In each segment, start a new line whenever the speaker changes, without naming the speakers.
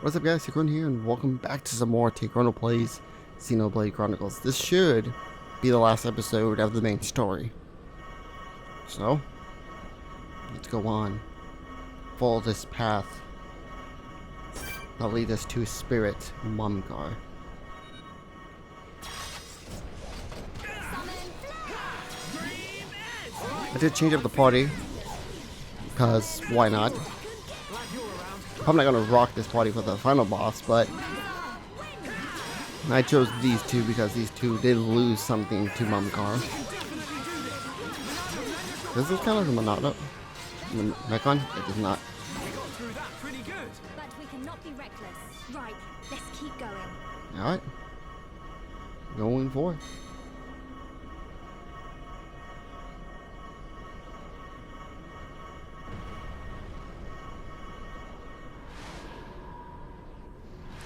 What's up guys, Tikron here and welcome back to some more Tikron Plays Xenoblade Chronicles. This should be the last episode of the main story. So, let's go on. Follow this path that'll lead us to Spirit Mumgar. I did change up the party, because why not? I'm not gonna rock this party for the final boss, but I chose these two because these two did lose something to Mumgar. This is kind of a Monado. Mechon? It is not.
But we cannot be reckless. Right, let's keep going.
Alright. Going for it.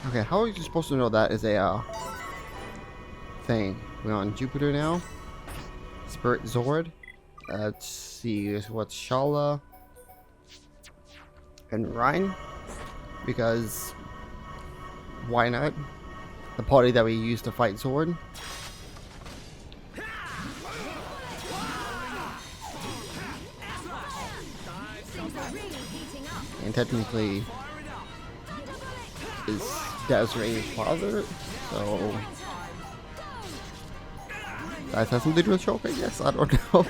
Okay, how are you supposed to know that is a thing? We're on Jupiter now. Spirit Zord. Let's see what's Shala and Rhine. Because why not? The party that we used to fight Zord. And technically is Desree's father, so that has something to do with Choke, I guess. I don't know.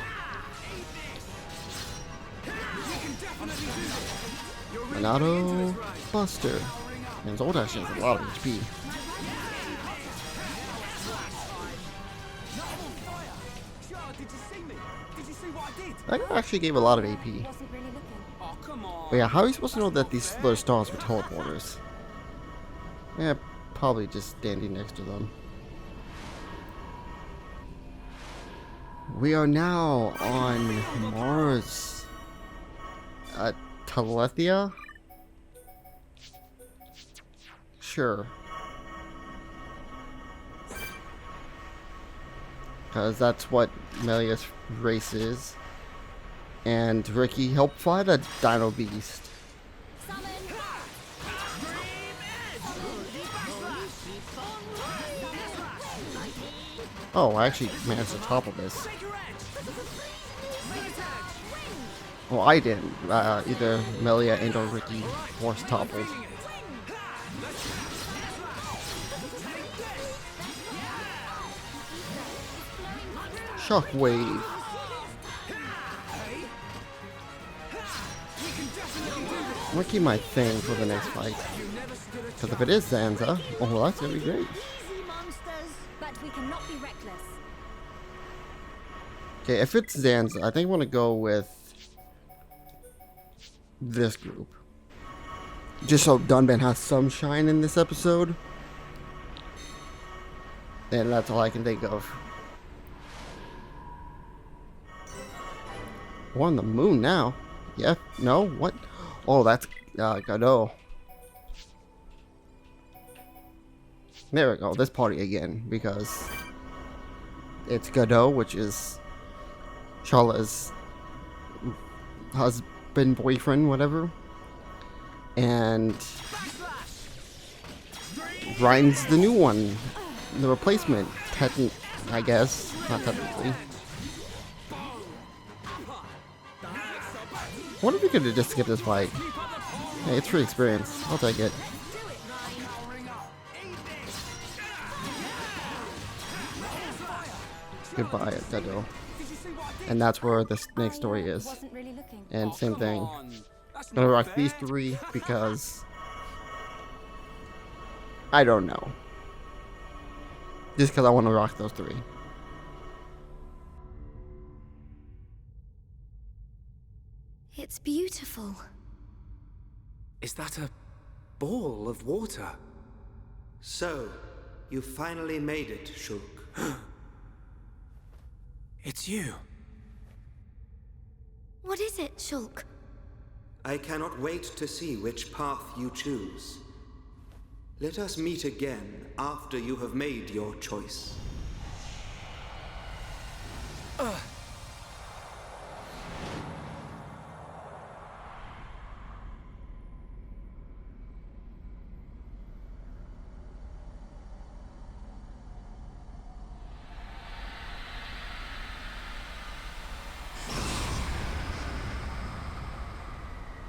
Monado Buster. And Zord actually has a lot of HP. That guy actually gave a lot of AP. But yeah, how are you supposed to know that these little stars were teleporters? Yeah, probably just standing next to them. We are now on Mars. Telethia? Sure. Because that's what Melia's race is. And Ricky helped fight a Dino Beast. Oh, I actually managed to topple this. Well, I didn't. Either Melia and or Ricky force toppled. Shockwave. I'm gonna keep my thing for the next fight. Because if it is Zanza, oh, well, that's gonna be great.
But we cannot be reckless.
Okay, if it's Zanza, I think I want to go with this group. Just so Dunban has some shine in this episode. And that's all I can think of. We're on the moon now. Yeah, no, what? Oh, that's Godot. There we go, this party again, because it's Godot, which is Shala's husband, boyfriend, whatever. And Ryan's the new one, the replacement, I guess, not technically. What if we could have just skipped this fight? Hey, it's free experience, I'll take it. Goodbye, Godot. And that's where this next story is. And same thing. I'm gonna rock these three because I don't know. Just because I want to rock those three.
It's beautiful.
Is that a ball of water?
So, you finally made it, Shulk.
It's you.
What is it, Shulk?
I cannot wait to see which path you choose. Let us meet again after you have made your choice.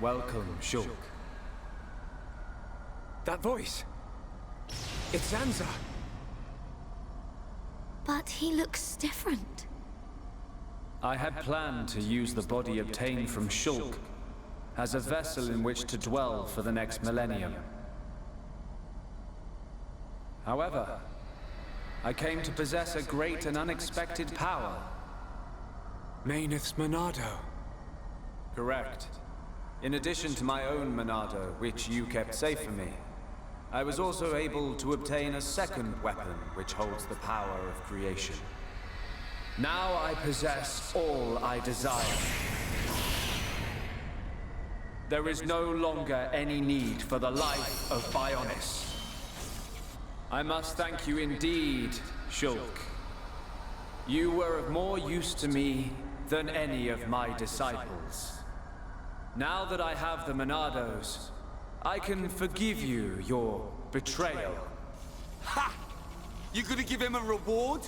Welcome, Shulk. That voice! It's Zanza!
But he looks different.
I had planned to use the body obtained from Shulk as a vessel in which to dwell for the next millennium. However, I came to possess a great and unexpected power.
Mayneth's Monado.
Correct. In addition to my own Monado, which you kept safe for me, I was also able to obtain a second weapon which holds the power of creation. Now I possess all I desire. There is no longer any need for the life of Bionis. I must thank you indeed, Shulk. You were of more use to me than any of my disciples. Now that I have the Monados, I can forgive you your betrayal.
Ha! You gonna give him a reward?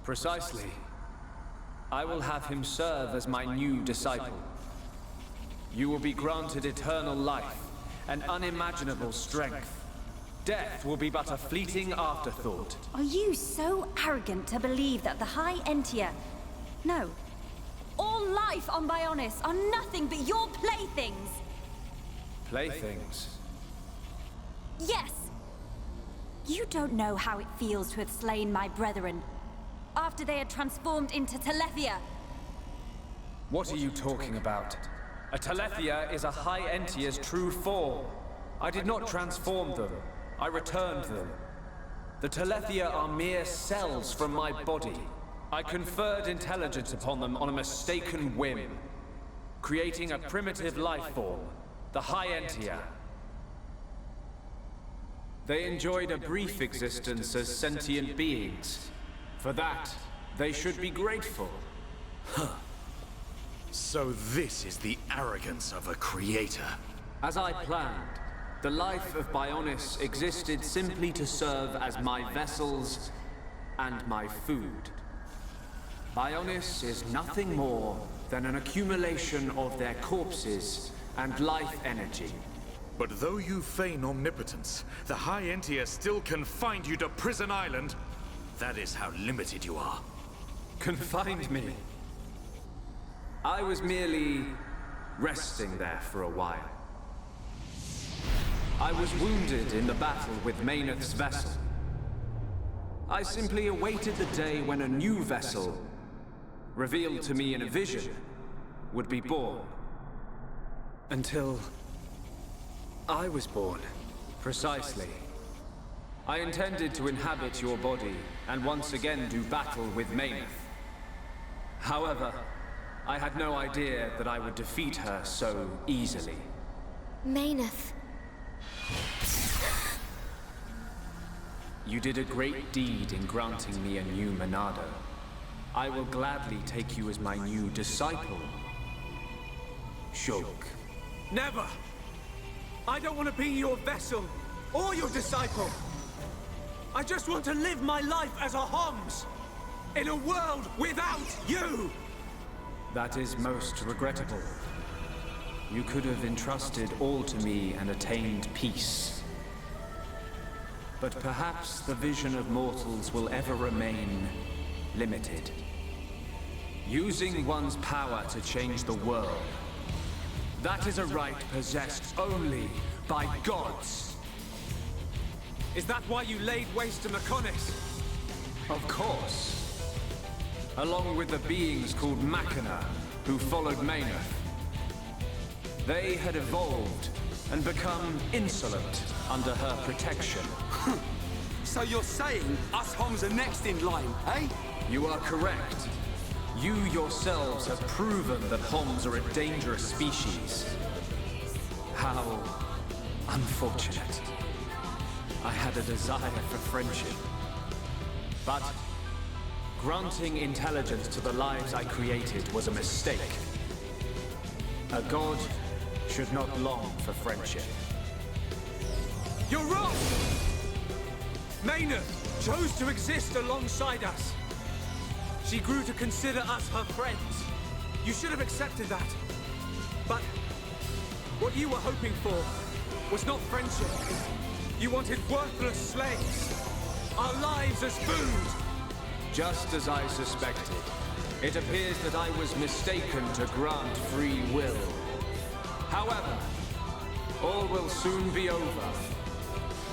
Precisely. I will have him serve as my new disciple. You will be granted eternal life and unimaginable strength. Death will be but a fleeting afterthought.
Are you so arrogant to believe that the High Entia... No. All life on Bionis are nothing but your playthings?
Playthings?
Yes! You don't know how it feels to have slain my brethren after they had transformed into Telethia.
What are you talking about? A Telethia is a High Entia's true form. I did not transform them. I returned them. The Telethia are mere cells from my body. I conferred intelligence upon them on a mistaken whim, creating a primitive life form, the High Entia. They enjoyed a brief existence as sentient beings. For that, they should be grateful.
So this is the arrogance of a creator.
As I planned, the life of Bionis existed simply to serve as my vessels and my food. Bionis is nothing more than an accumulation of their corpses and life energy.
But though you feign omnipotence, the High Entia still confined you to Prison Island. That is how limited you are.
Confined me? I was merely resting there for a while. I was wounded in the battle with Mayneth's vessel. I simply awaited the day when a new vessel, revealed to me in a vision, would be born.
Until... I was born.
Precisely. I intended to inhabit your body and once again do battle with Mayneth. However, I had no idea that I would defeat her so easily.
Mayneth.
You did a great deed in granting me a new Monado. I will gladly take you as my new disciple, Shulk.
Never! I don't want to be your vessel or your disciple. I just want to live my life as a Homs in a world without you!
That is most regrettable. You could have entrusted all to me and attained peace. But perhaps the vision of mortals will ever remain limited. Using one's power to change the world, that is a right possessed only by gods.
Is that why you laid waste to Mechonis?
Of course. Along with the beings called Machina, who followed Mayneth. They had evolved and become insolent under her protection.
So you're saying us Homs are next in line, eh?
You are correct. You yourselves have proven that Homs are a dangerous species. How unfortunate. I had a desire for friendship. But granting intelligence to the lives I created was a mistake. A god should not long for friendship.
You're wrong! Mayneth chose to exist alongside us. She grew to consider us her friends. You should have accepted that. But What you were hoping for was not friendship. You wanted worthless slaves. Our lives as food.
Just as I suspected, it appears that I was mistaken to grant free will. However, all will soon be over.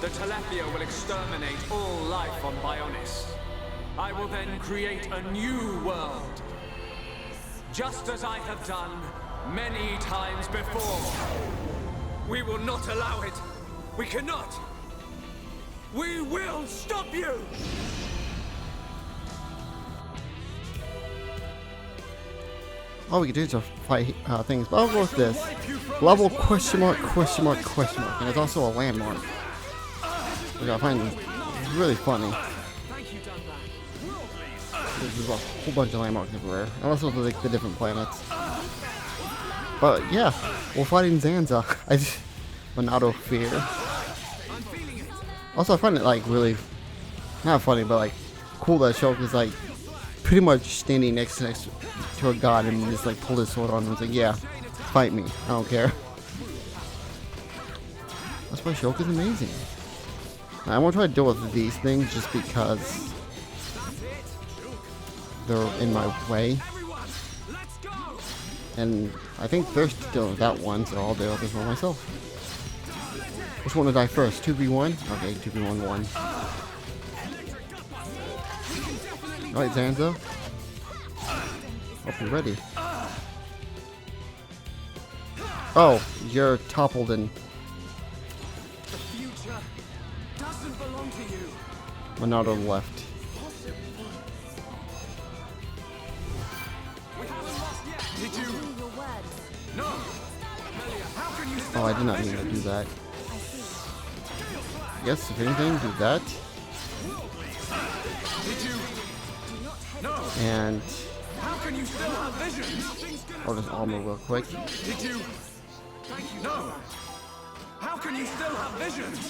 The Telephia will exterminate all life on Bionis. I will then create a new world. Just as I have done many times before.
We will not allow it. We cannot. We will stop you!
All we can do is fight things, but I'll go with this. Level question mark, question mark, question mark. And it's also a landmark, which I find really funny. There's a whole bunch of landmarks everywhere, unless it's like the different planets. But yeah, we're fighting Zanza. Monado Fear. Also, I find it like really, not funny, but like cool that Shulk is like pretty much standing next to a god and just like pulled his sword on him. It's like, yeah, fight me. I don't care. That's why Shulk is amazing. I won't try to deal with these things just because they're in my way. And I think Thirst dealing with that one, so I'll deal with this one myself. Which one to die first? 2v1? Okay, 2v1 1. Alright, Zanza. Hope you're ready. Oh, you're toppled and
The future doesn't belong to you.
Monado left.
We haven't lost yet. Did you? No. Melia, how can you
Oh, I did not mean to do that. Yes, if anything, do that.
Did you? No.
And
How can you still have vision?
I'll just armor real quick.
Did you? Thank you. No. How can you still have vision? Give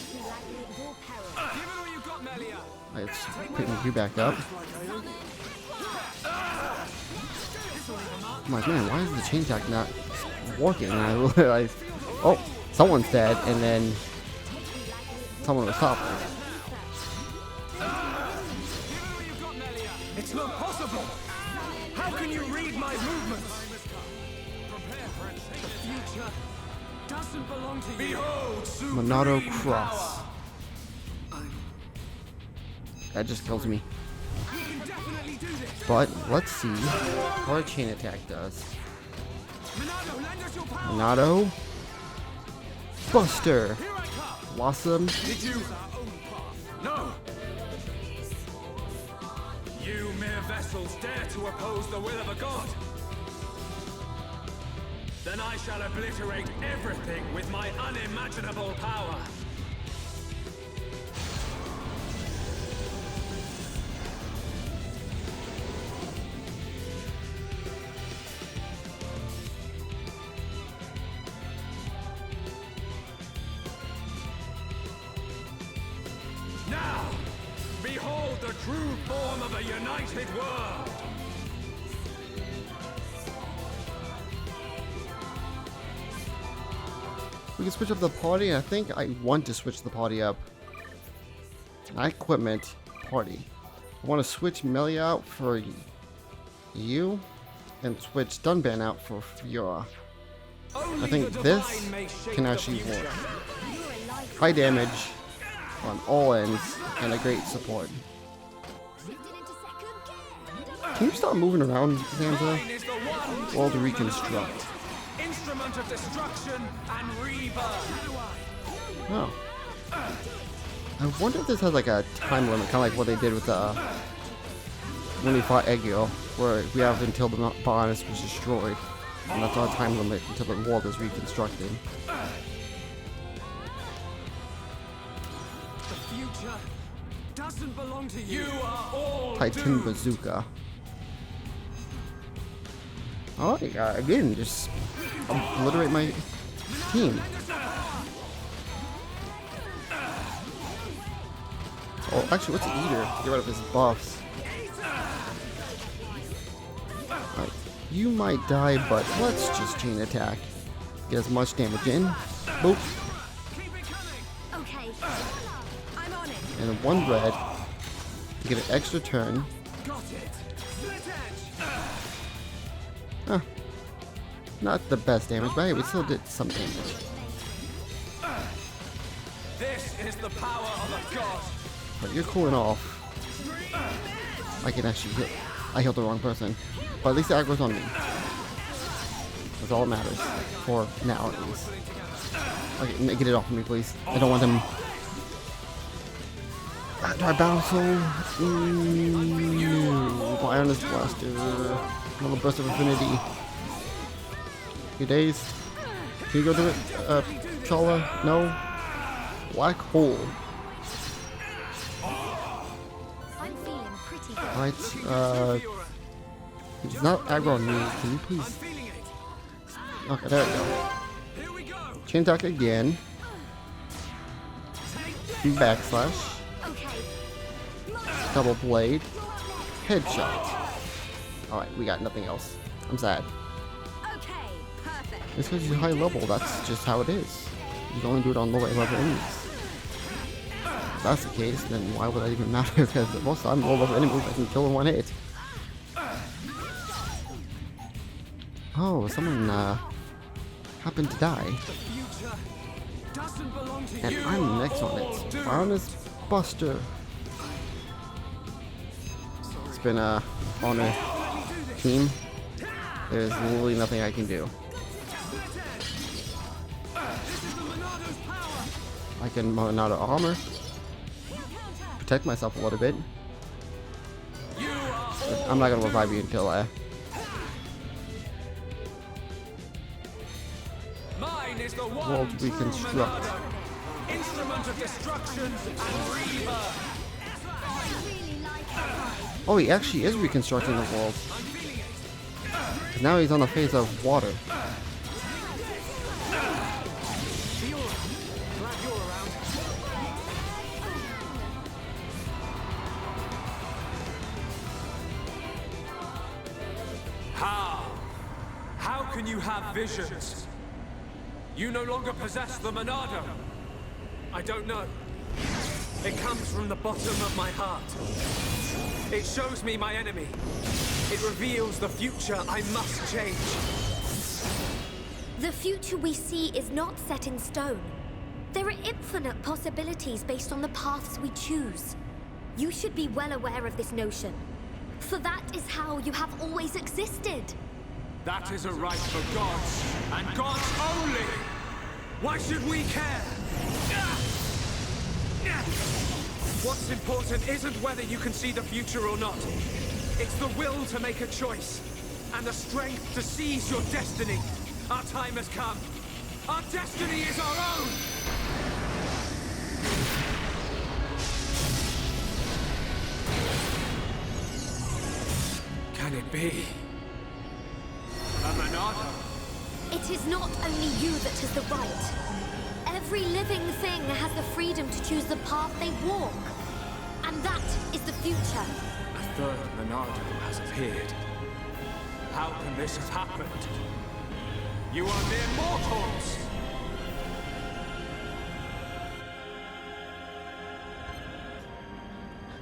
it all you got, Melia.
Let's pick you back up. I'm like, man, why is the chain attack not working? And I realized, oh, someone's dead, and then someone was toppling.
It's not possible. How can you read my movements? The future doesn't belong to you. Behold,
Monado Cross. That just kills me.
We can definitely do this.
But let's see what a chain attack does.
Monado, lend us your power.
Monado Buster.
Here I come.
Blossom.
Did you? No. You mere vessels dare to oppose the will of a god. Then I shall obliterate everything with my unimaginable power. Now, behold the true form of a united world!
We can switch up the party. I think I want to switch the party up. Not equipment, party. I want to switch Melia out for you and switch Dunban out for Fiora. I think this can actually work. High damage on all ends and a great support. Can you stop moving around, Zanza? World reconstruct.
Instrument of destruction and rebirth.
Oh. I wonder if this has like a time limit, kind of like what they did with when we fought Egil, where we have until the Bionis was destroyed. And that's our time limit until the world is reconstructed.
The future doesn't belong to you. You are all
Titan
doomed.
Bazooka. Oh, again, just obliterate my team. Oh, actually, what's Eater? Get rid of his buffs. Right. You might die, but let's just chain attack. Get as much damage in. Boop.
Okay. I'm on it.
And 1 red to get an extra turn.
Got it. Split edge.
Huh. Not the best damage, but hey, we still did some damage.
This is the power of a god.
But you're cooling off. I can actually heal. I healed the wrong person. But at least the aggro's on me. That's all that matters. For now, at least. Okay, get it off of me, please. I don't want him. Do I battle soul? Bionis Blaster. Another burst of infinity. Few days. Can you go do it? Chola? No? Black hole.
I'm feeling pretty good.
Alright, it's not aggro on me. Can you please?
Feeling it.
Okay, there we go.
Here we go.
Chain attack again. Backslash.
Okay.
Double blade. Headshot. Alright, we got nothing else. I'm sad.
Okay. Perfect.
It's because you're high level, that's just how it is. You can only do it on lower level enemies. If that's the case, then why would that even matter? Because most of the time, low level enemies I can kill in 1 hit. Oh, someone happened to die.
Future doesn't belong to
And
you.
I'm next on it. Bionis Buster. It's been on a team. There's literally nothing I can do. I can Monado armor. Protect myself a little bit. But I'm not gonna revive you until
Mine is the one
world
true
reconstruct.
Monado. Instrument of destruction and rebirth.
Oh, he actually is reconstructing the world. 'Cause now he's on the phase of water.
Glad you're around. How can you have visions? You no longer possess the Monado. I don't know. It comes from the bottom of my heart. It shows me my enemy. It reveals the future I must change.
The future we see is not set in stone. There are infinite possibilities based on the paths we choose. You should be well aware of this notion, for that is how you have always existed.
That is a right for gods, and gods only! Why should we care? What's important isn't whether you can see the future or not. It's the will to make a choice, and the strength to seize your destiny. Our time has come. Our destiny is our own! Can it be? A Monado?
It is not only you that has the right. Every living thing has the freedom to choose the path they walk. And that is the future.
A third Monado has appeared. How can this have happened? You are mere mortals!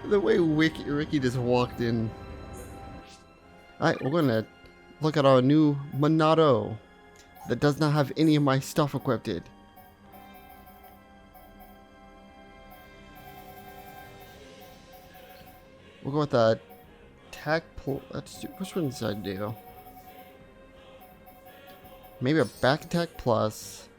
The way Ricky just walked in. Alright, we're gonna look at our new Monado that does not have any of my stuff equipped. We'll go with the attack. Let's do. Which one should I do? Maybe a back attack plus.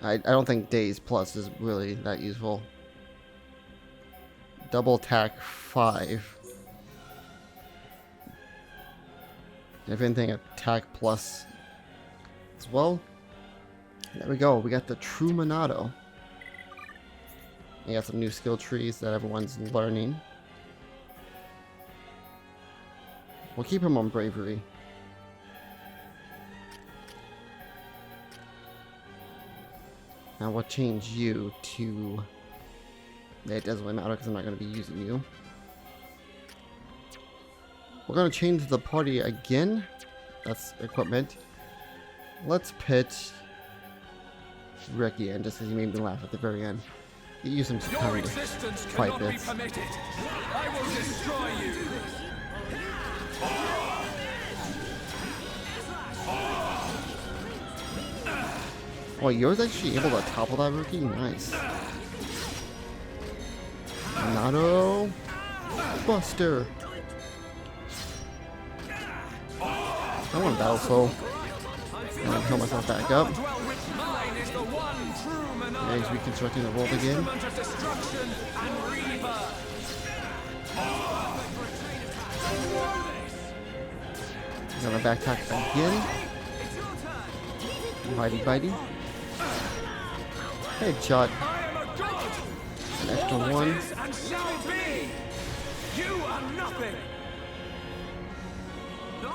I don't think days plus is really that useful. Double attack 5. If anything, attack plus as well. There we go. We got the true Monado. We got some new skill trees that everyone's learning. We'll keep him on bravery. Now we'll change you to... It doesn't really matter because I'm not going to be using you. We're gonna change the party again. That's equipment. Let's pit Ricky in just because he made me laugh at the very end. Use him to
Your
kind of
existence
fight
cannot be
this.
permitted. I will destroy you.
Oh, yours actually able to topple that Ricky? Nice. Nato Buster. I want to battle soul. I'm gonna heal myself back up.
Mine is the one true monarch.
Yeah, he's reconstructing the world again.
Instrument of destruction and rebirth.
Gonna backpack again. Bitey bitey. Headshot.
I am a god.
An extra
All
one.
that is and shall be. You are nothing.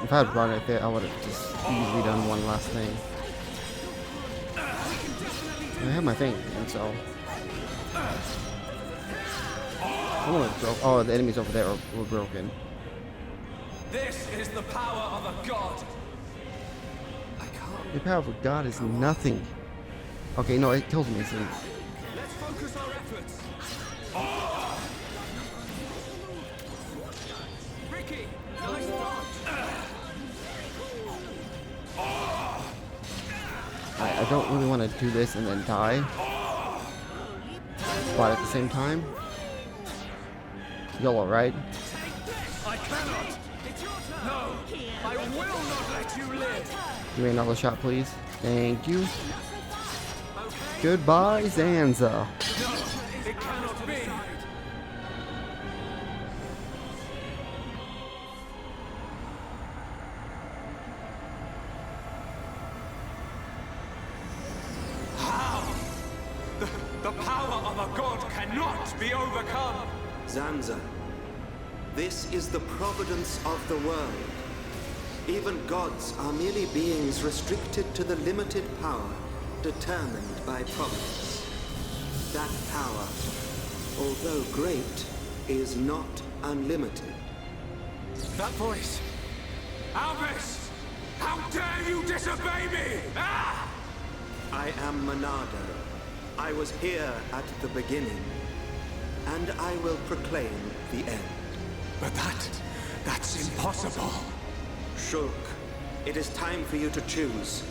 If I had run right there, I would have just easily done one last thing. I have my thing, and so. Someone broke. Oh, the enemies over there were broken.
This is the power of a god. I can't.
The power of God is nothing. Okay, no, it kills me. So
Let's focus our efforts. Ricky, nice dodge.
I don't really want to do this and then die. But at the same time, YOLO, right?
I cannot. No, I will not let you live.
Give me another shot, please. Thank you. Goodbye, Zanza.
No, it cannot be. How? The power of a god cannot be overcome.
Zanza, this is the providence of the world. Even gods are merely beings restricted to the limited power determined by providence. That power, although great, is not unlimited.
That voice. Alvis! How dare you disobey me? Ah!
I am Monado. I was here at the beginning, and I will proclaim the end.
But that's impossible.
Shulk, it is time for you to choose.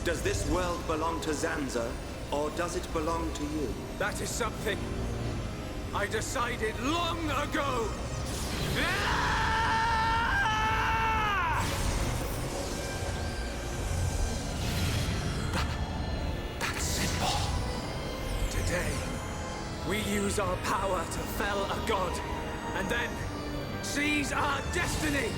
Does this world belong to Zanza, or does it belong to you?
That is something I decided long ago. Ah! That's simple. Today, we use our power to fell a god, and then seize our destiny.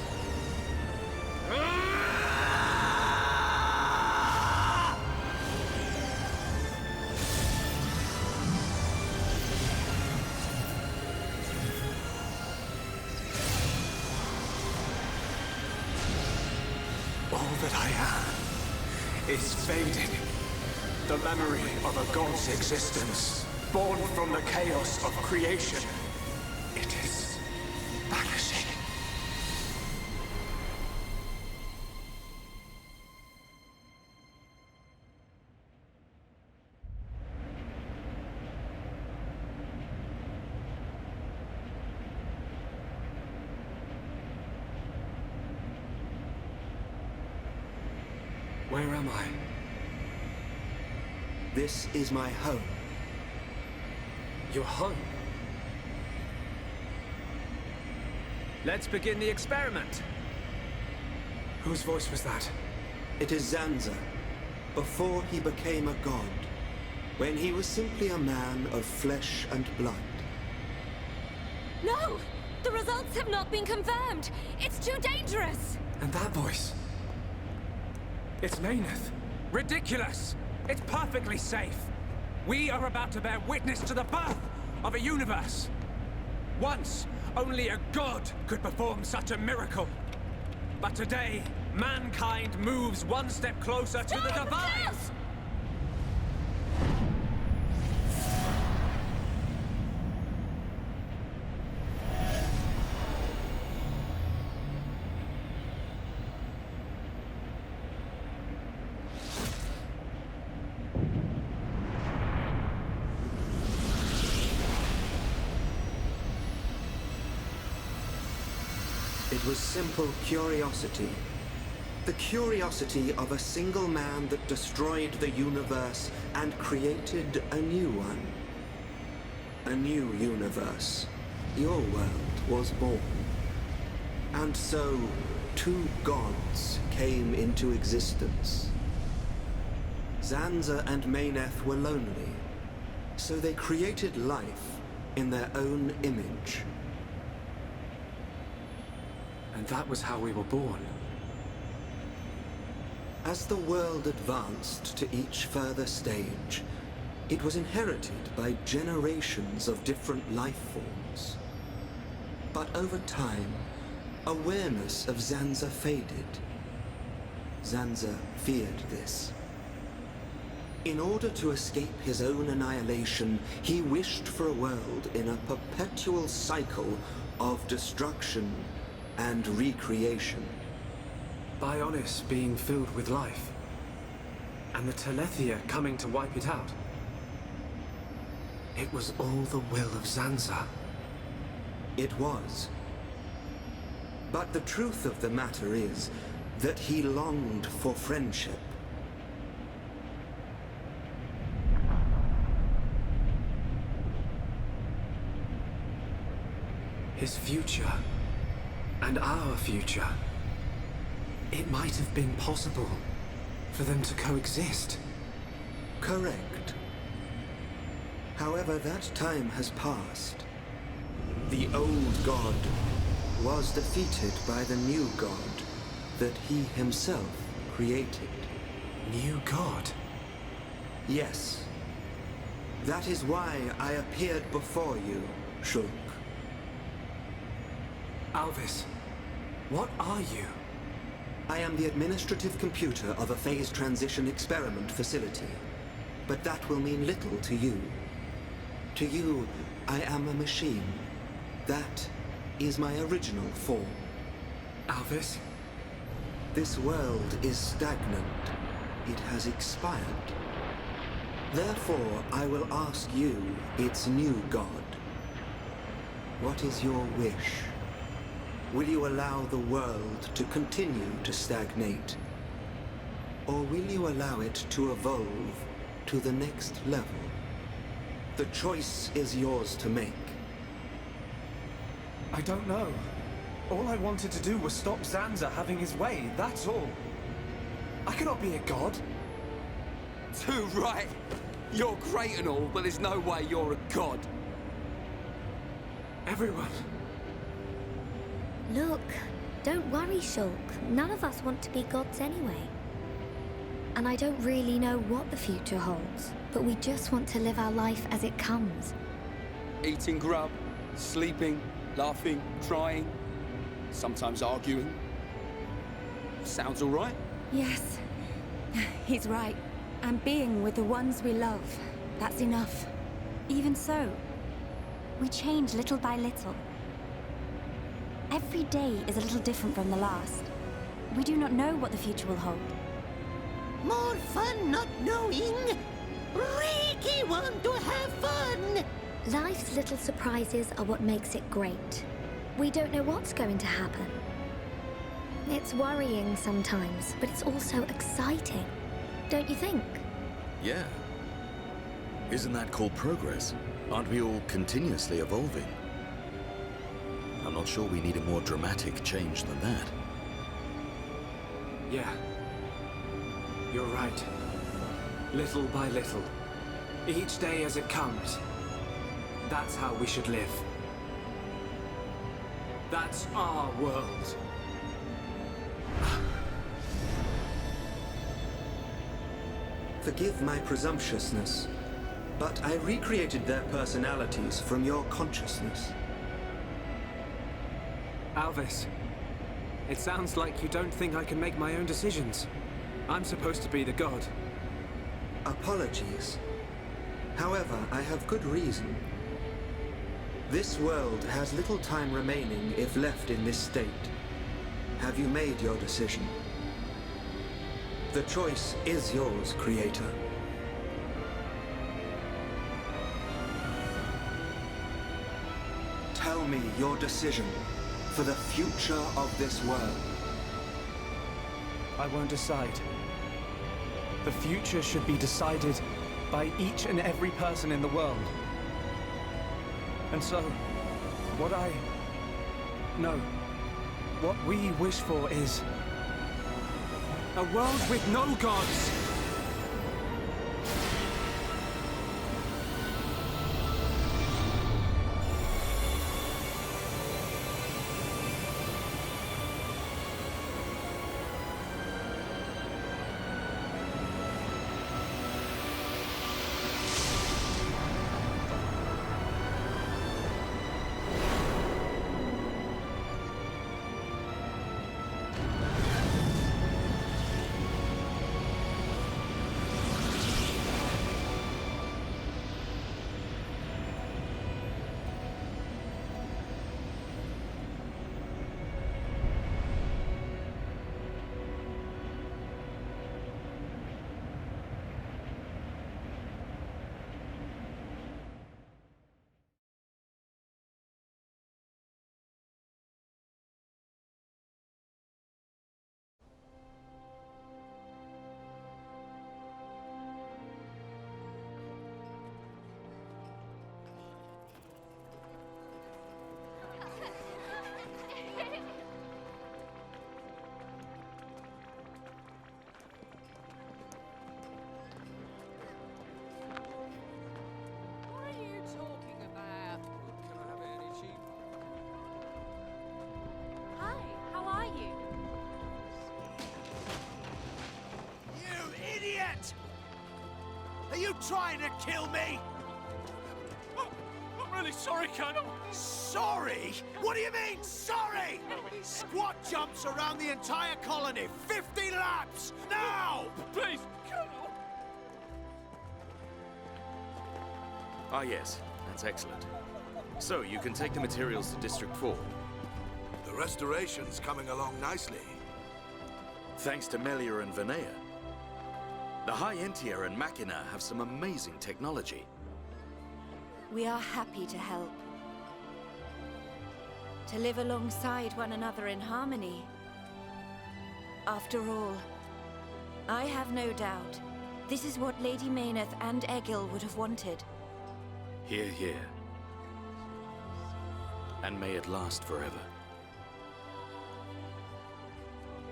All that I am is fading. The memory of a god's existence, born from the chaos of creation. It is vanishing. Where am I?
This is my home.
Your home? Let's begin the experiment. Whose voice was that?
It is Zanza, before he became a god, when he was simply a man of flesh and blood.
No! The results have not been confirmed! It's too dangerous!
And that voice? It's Mayneth. Ridiculous! It's perfectly safe. We are about to bear witness to the birth of a universe. Once, only a god could perform such a miracle. But today, mankind moves one step closer to the divine!
Yes!
It was simple curiosity. The curiosity of a single man that destroyed the universe and created a new one. A new universe. Your world was born. And so, two gods came into existence. Zanza and Mayneth were lonely, so they created life in their own image.
And that was how we were born.
As the world advanced to each further stage, it was inherited by generations of different life forms. But over time, awareness of Zanza faded. Zanza feared this. In order to escape his own annihilation, he wished for a world in a perpetual cycle of destruction and recreation.
Bionis being filled with life. And the Telethia coming to wipe it out. It was all the will of Zanza.
It was. But the truth of the matter is that he longed for friendship.
His future. And our future. It might have been possible for them to coexist.
Correct. However, that time has passed. The old god was defeated by the new god that he himself created.
New god?
Yes. That is why I appeared before you, Shulk.
Alvis, what are you?
I am the administrative computer of a phase transition experiment facility. But that will mean little to you. To you, I am a machine. That is my original form.
Alvis?
This world is stagnant. It has expired. Therefore, I will ask you, its new god. What is your wish? Will you allow the world to continue to stagnate? Or will you allow it to evolve to the next level? The choice is yours to make.
I don't know. All I wanted to do was stop Zanza having his way, that's all. I cannot be a god.
Too right. You're great and all, but there's no way you're a god.
Everyone.
Look, don't worry, Shulk. None of us want to be gods anyway. And I don't really know what the future holds, but we just want to live our life as it comes.
Eating grub, sleeping, laughing, trying, sometimes arguing. Sounds all right?
Yes, he's right. And being with the ones we love, that's enough. Even so, we change little by little. Every day is a little different from the last. We do not know what the future will hold.
More fun not knowing. Ricky want to have fun.
Life's little surprises are what makes it great. We don't know what's going to happen. It's worrying sometimes, but it's also exciting. Don't you think?
Yeah. Isn't that called progress? Aren't we all continuously evolving? I'm not sure we need a more dramatic change than that.
Yeah. You're right. Little by little. Each day as it comes. That's how we should live. That's our world.
Forgive my presumptuousness, but I recreated their personalities from your consciousness.
Alvis, it sounds like you don't think I can make my own decisions. I'm supposed to be the god.
Apologies. However, I have good reason. This world has little time remaining if left in this state. Have you made your decision? The choice is yours, Creator. Tell me your decision. for the future of this world.
I won't decide. The future should be decided by each and every person in the world. And so, what we wish for is a world with no gods.
Are you trying to kill me?
I'm really sorry, Colonel.
Sorry? What do you mean, sorry? Squat jumps around the entire colony. 50 laps! Now!
Please, Colonel.
Ah, yes. That's excellent. So, you can take the materials to District 4.
The restoration's coming along nicely.
Thanks to Melia and Vinea. The High Entia and Machina have some amazing technology.
We are happy to help. To live alongside one another in harmony. After all, I have no doubt this is what Lady Mayneth and Egil would have wanted.
Hear, hear. And may it last forever.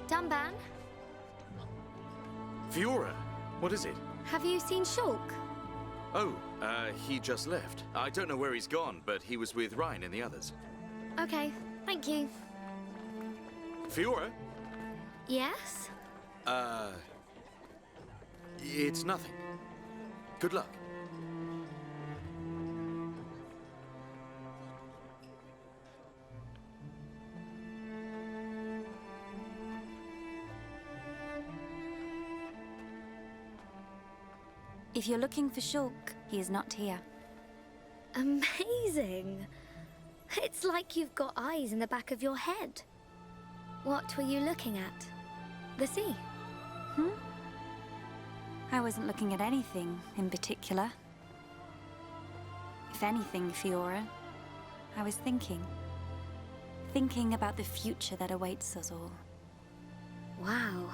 Dunban,
Fiora, what is it?
have you seen Shulk?
Oh, he just left. I don't know where he's gone, but he was with Ryan and the others.
Okay, thank you.
Fiora?
Yes?
It's nothing. Good luck.
If you're looking for Shulk, he is not here.
Amazing. It's like you've got eyes in the back of your head. What were you looking at? The sea?
I wasn't looking at anything in particular. If anything, Fiora, I was thinking. Thinking about the future that awaits us all.
Wow.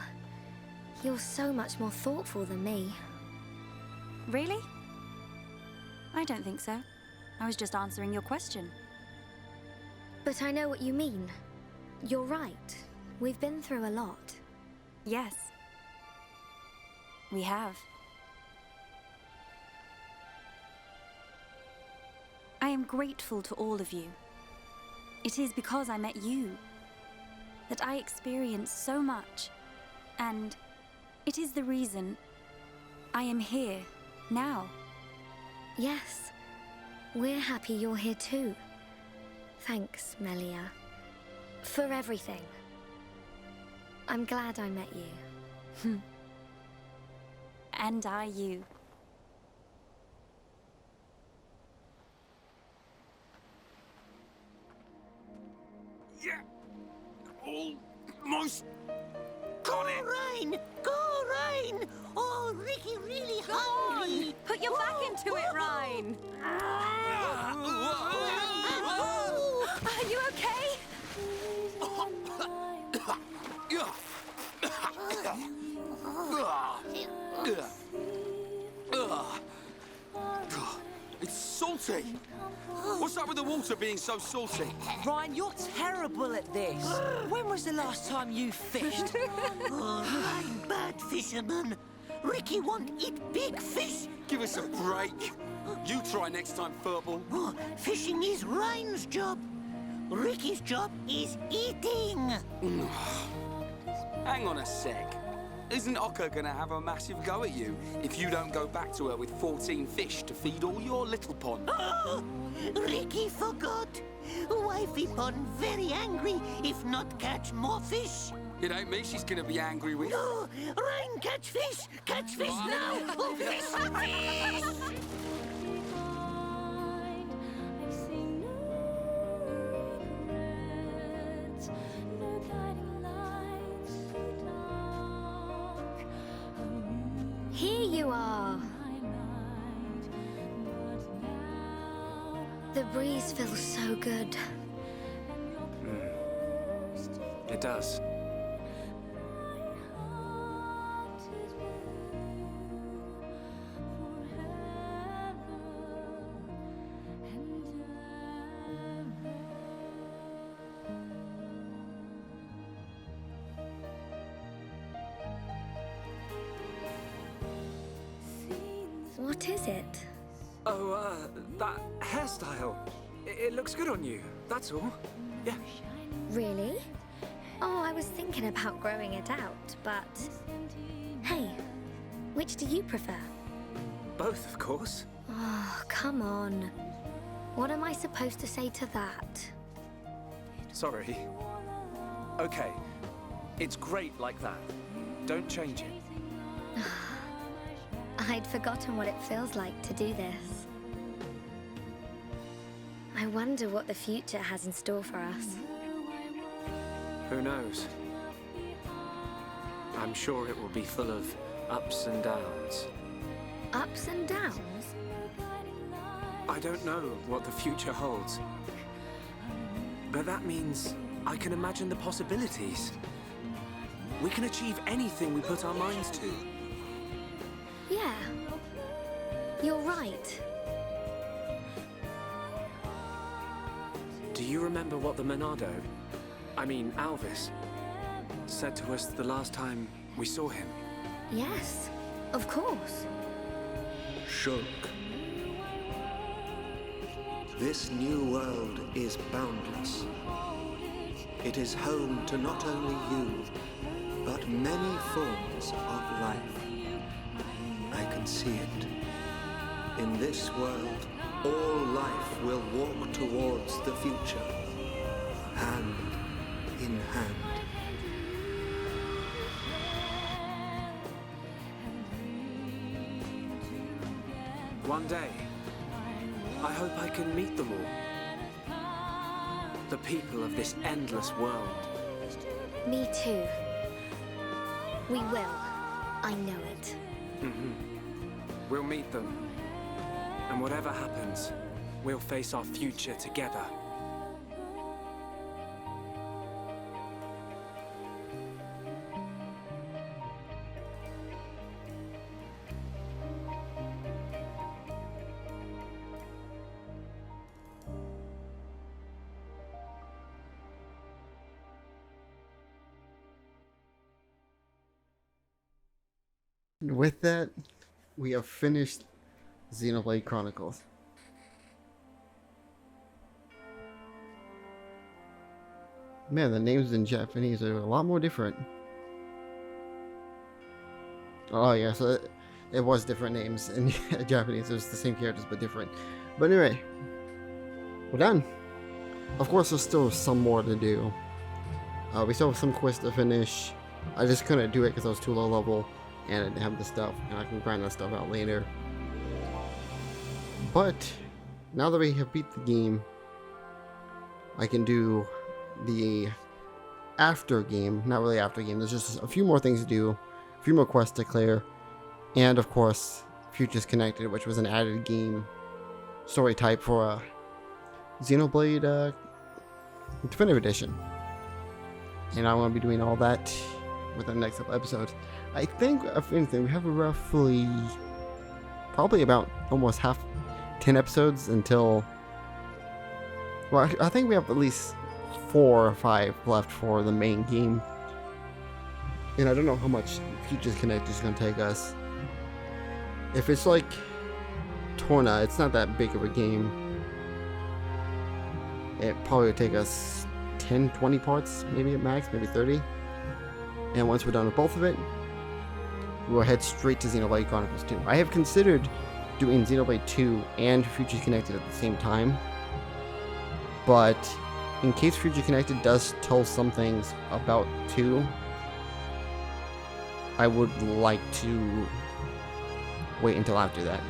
You're so much more thoughtful than me.
Really? I don't think so. I was just answering your question.
But I know what you mean. You're right. We've been through a lot.
Yes. We have. I am grateful to all of you. It is because I met you that I experienced so much, and it is the reason I am here now.
Yes. We're happy you're here too. Thanks, Melia. For everything. I'm glad I met you.
And I you.
Yeah. Almost got it.
Ryan! Go, Ryan! Oh, Ricky really hungry.
Put your back into it, Ryan. Are you okay?
salty? What's up with the water being so salty?
Ryan, you're terrible at this. When was the last time you fished?
I'm bad fisherman. Ricky won't eat big fish.
Give us a break. You try next time, Furball.
Oh, fishing is Ryan's job. Ricky's job is eating.
Hang on a sec. Isn't Ocker gonna have a massive go at you if you don't go back to her with 14 fish to feed all your little pond?
Oh, Ricky forgot. Wifey pond very angry if not catch more fish.
It ain't me she's gonna be angry with.
No, Ryan catch fish now. Oh, fish.
Here you are. The breeze feels so good.
It does.
What is it?
Oh, that hairstyle. It looks good on you, that's all. Yeah.
Really? Oh, I was thinking about growing it out, but... Hey, which do you prefer?
Both, of course.
Oh, come on. What am I supposed to say to that?
Sorry. Okay. It's great like that. Don't change it.
I'd forgotten what it feels like to do this. I wonder what the future has in store for us.
Who knows? I'm sure it will be full of ups and downs.
Ups and downs?
I don't know what the future holds. But that means I can imagine the possibilities. We can achieve anything we put our minds to.
Yeah. You're right.
Do you remember what the Monado, Alvis, said to us the last time we saw him?
Yes, of course.
Shulk. This new world is boundless. It is home to not only you, but many forms of life. I can see it. In this world, all life will walk towards the future, hand in hand.
One day, I hope I can meet them all. The people of this endless world.
Me too. We will. I know it.
We'll meet them. And whatever happens, we'll face our future together.
With that, we have finished Xenoblade Chronicles. Man, the names in Japanese are a lot more different. Oh yeah, so it was different names in Japanese. It was the same characters but different. But anyway, we're done. Of course, there's still some more to do. We still have some quests to finish. I just couldn't do it because I was too low level and I didn't have the stuff, and I can grind that stuff out later. But now that we have beat the game, I can do the after game. Not really after game. There's just a few more things to do, a few more quests to clear, and of course, Futures Connected, which was an added game story type for Xenoblade Definitive Edition. And I want to be doing all that with the next couple episodes. I think, if anything, we have a roughly, probably about almost 10 episodes until... Well, I think we have at least 4 or 5 left for the main game. And I don't know how much Futures Connect is going to take us. If it's like Torna, it's not that big of a game. It probably would take us 10, 20 parts, maybe at max, maybe 30. And once we're done with both of it, we'll head straight to Xenoblade Chronicles 2. I have considered doing Xenoblade 2 and Futures Connected at the same time. But in case Future Connected does tell some things about 2, I would like to wait until after that.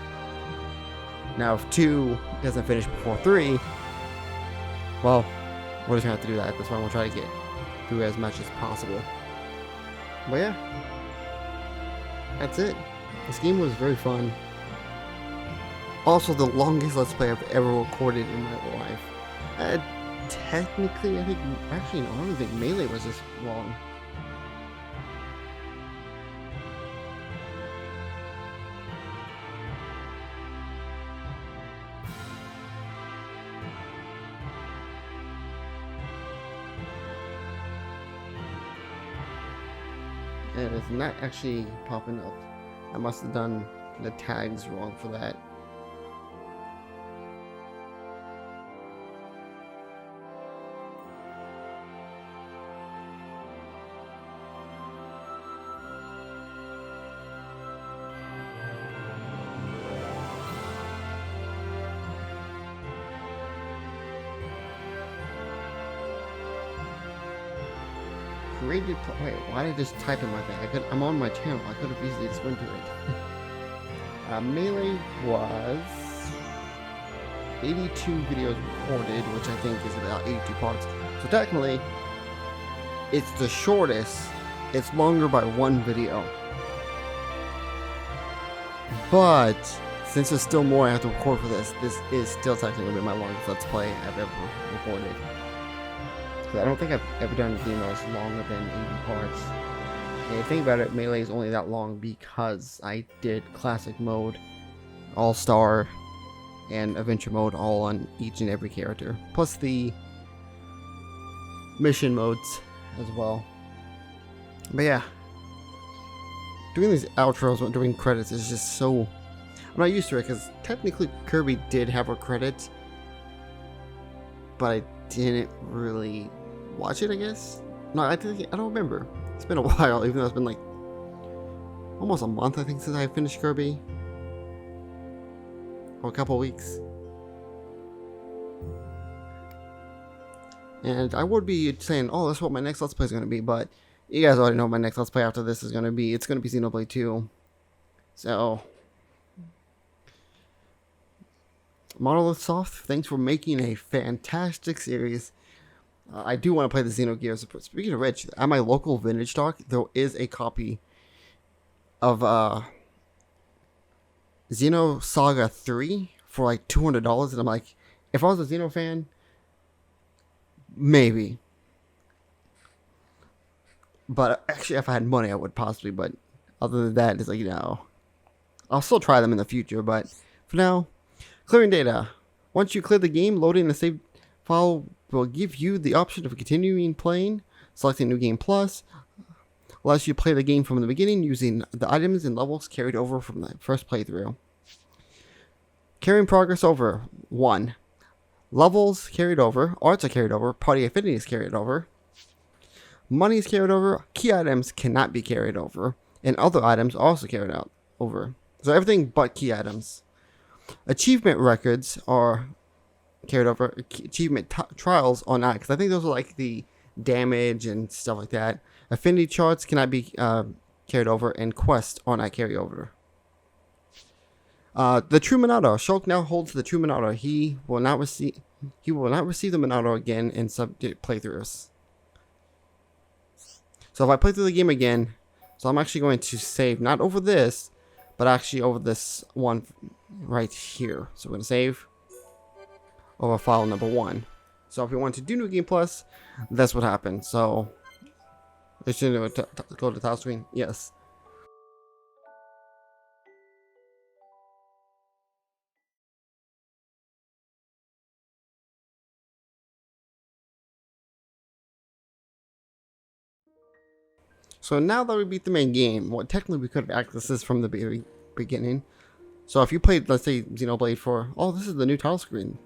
Now, if 2 doesn't finish before 3, well, we're just gonna have to do that. That's why I'm gonna try to get through as much as possible. But yeah, that's it. This game was very fun. Also, the longest Let's Play I've ever recorded in my life. Technically, I think, actually, no, I don't think Melee was this long. And it's not actually popping up. I must have done the tags wrong for that. Created. Wait, why did I just type in my thing? I'm on my channel. I could have easily just went to it. Melee was 82 videos recorded, which I think is about 82 parts. So technically, it's the shortest. It's longer by 1 video. But since there's still more I have to record for this, this is still technically my longest Let's Play I've ever recorded. I don't think I've ever done a game that was longer than 80 parts. And the thing about it, Melee is only that long because I did Classic Mode, All-Star, and Adventure Mode all on each and every character. Plus the mission modes as well. But yeah, doing these outros, doing credits is just so... I'm not used to it because technically Kirby did have a credit, but I didn't really watch it, I guess. No, I don't remember. It's been a while, even though it's been like almost a month, I think, since I finished Kirby. Or a couple weeks. And I would be saying, oh, that's what my next Let's Play is going to be, but you guys already know what my next Let's Play after this is going to be. It's going to be Xenoblade 2. So, Monolith Soft, thanks for making a fantastic series. I do want to play the Xenogears. Speaking of which, at my local vintage stock, there is a copy of Xenosaga 3 for like $200, and I'm like, if I was a Xeno fan, maybe. But actually, if I had money, I would possibly. But other than that, it's like, you know, I'll still try them in the future. But for now, clearing data. Once you clear the game, loading the save file will give you the option of continuing playing. Selecting New Game Plus allows you to play the game from the beginning using the items and levels carried over from the first playthrough. Carrying progress over. 1. Levels carried over, arts are carried over, party affinity is carried over, money is carried over, key items cannot be carried over, and other items are also carried out over. So everything but key items. Achievement records are carried over. Achievement trials are not, because I think those are like the damage and stuff like that. Affinity charts cannot be carried over, and quests are not carried over. The True Minato. Shulk now holds the True Minato. He will not receive the Minato again in subject playthroughs. So if I play through the game again, so I'm actually going to save not over this, but actually over this one right here. So we're going to save over file number 1. So if we want to do New Game Plus, that's what happened. So let's go to the title screen. Yes. So now that we beat the main game, well, technically we could have accessed this from the beginning. So if you played, let's say, Xenoblade for... Oh, this is the new title screen.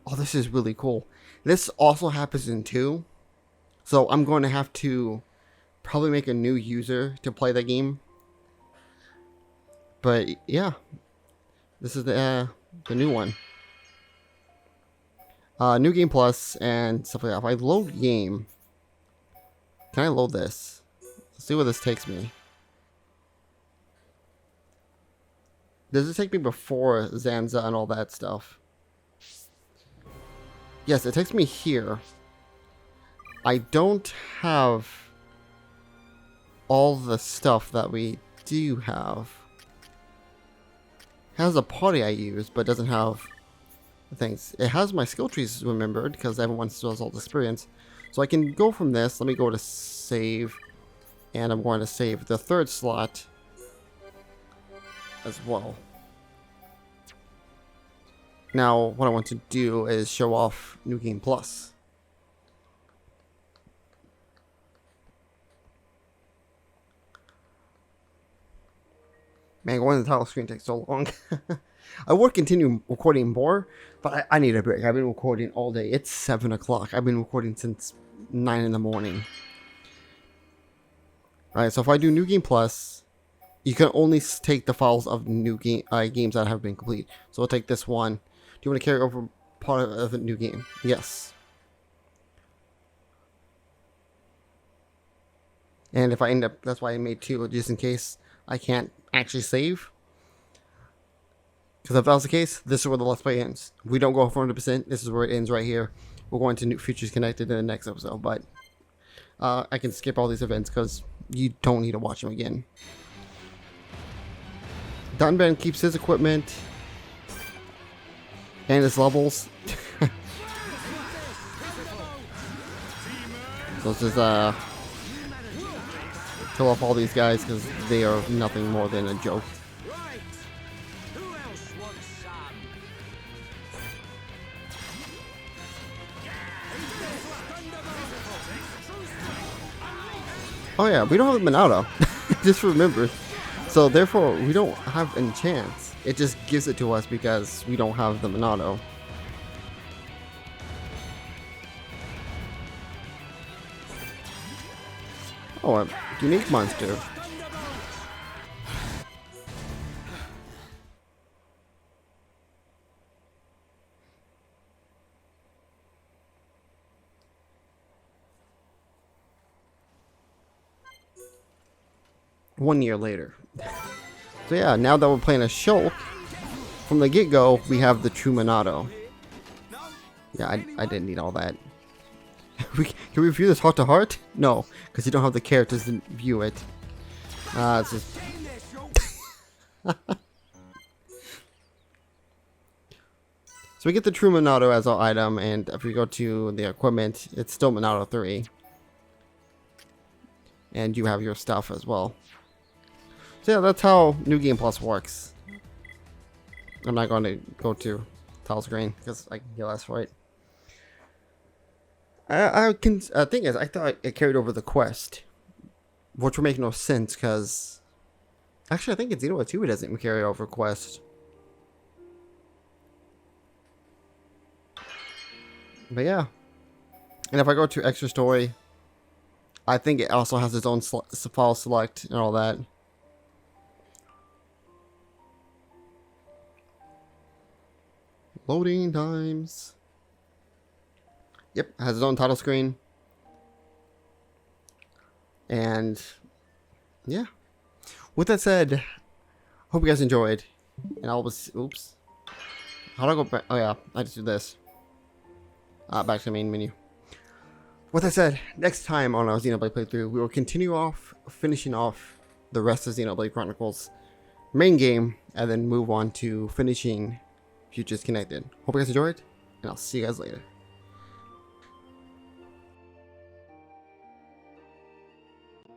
Oh, this is really cool. This also happens in 2. So I'm going to have to probably make a new user to play that game. But yeah, this is the new one. New game plus and stuff like that. If I load game, can I load this? Let's see where this takes me. Does it take me before Zanza and all that stuff? Yes, it takes me here. I don't have all the stuff that we do have. It has a party I use, but doesn't have things. It has my skill trees remembered because everyone still has all the experience. So I can go from this. Let me go to save. And I'm going to save the 3rd slot as well. Now, what I want to do is show off New Game Plus. Man, going to the title screen takes so long. I would continue recording more, but I need a break. I've been recording all day. It's 7 o'clock. I've been recording since 9 in the morning. Alright, so if I do New Game Plus, you can only take the files of new games that have been complete. So I'll take this one. Do you want to carry over part of a new game? Yes. And if I end up, that's why I made 2, just in case I can't actually save. Because if that was the case, this is where the Let's Play ends. We don't go 400%. This is where it ends right here. We're going to New Futures Connected in the next episode, but I can skip all these events because you don't need to watch them again. Dunban keeps his equipment and his levels. So let's just kill off all these guys because they are nothing more than a joke. Oh yeah, we don't have Minato. Just remember. So therefore, we don't have any chance. It just gives it to us because we don't have the Minato. Oh, a unique monster. One year later. So yeah, now that we're playing a Shulk, from the get-go, we have the true Minato. Yeah, I didn't need all that. Can we view this heart to heart? No, because you don't have the characters to view it. It's just... So we get the true Minato as our item, and if we go to the equipment, it's still Minato 3. And you have your stuff as well. So yeah, that's how New Game Plus works. I'm not going to go to title screen because I can get less for it. Thing is, I thought it carried over the quest, which would make no sense because actually I think in Xenoblade 2 it doesn't carry over quest. But yeah, and if I go to extra story, I think it also has its own file select and all that. Loading times. Yep, has its own title screen. And yeah. With that said, hope you guys enjoyed. And I'll oops. How do I go back? Oh yeah, I just do this. Back to the main menu. With that said, next time on our Xenoblade playthrough, we will continue finishing off the rest of Xenoblade Chronicles main game, and then move on to finishing Futures Connected. Hope you guys enjoyed, and I'll see you guys later.